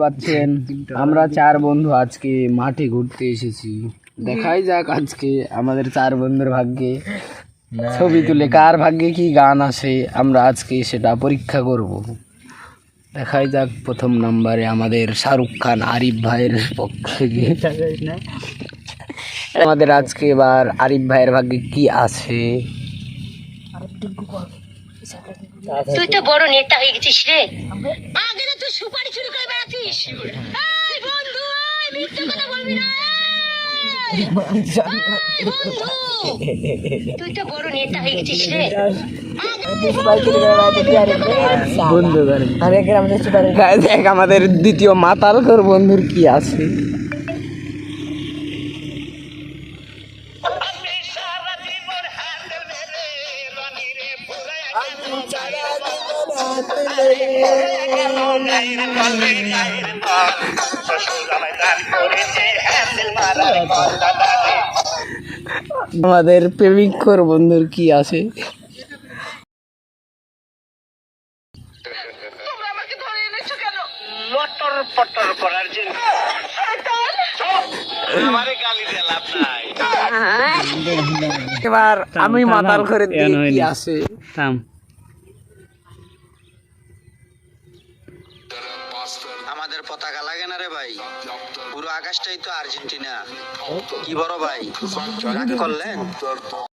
পাচ্ছেন আমরা চার বন্ধু আজকে মাঠে ঘুরতে এসেছি। দেখাই যাক আজকে আমাদের চার বন্ধুর ভাগ্যে ছবি তুলে কার ভাগ্যে কি গান আসে, আমরা আজকে সেটা পরীক্ষা করব। দেখাই যাক প্রথম নম্বরে আমাদের শাহরুখ খান আরিফ ভাইয়ের পক্ষে আমাদের আজকে এবার আরিফ ভাইয়ের ভাগ্যে কি আছে। তুই তো বড় নেতা হয়ে গেছিস রে, আগে তো তুই সুপারি চুরি করে বেড়াতিস। এই বন্ধু, এই মিথ্যে কথা বলবি না। এই বন্ধু, তুই তো বড় নেতা হয়ে গেছিস রে। দেখ আমাদের দ্বিতীয় মাতালকর বন্ধুর কি আছে। আমাদের প্রেমিকর বন্ধুর কি আছে। এবার আমি মাতাল করে দিই কি আছে। আমাদের পতাকা লাগে না রে ভাই, পুরো আকাশটাই তো আর্জেন্টিনা। কি বড় ভাই রাগ করলেন?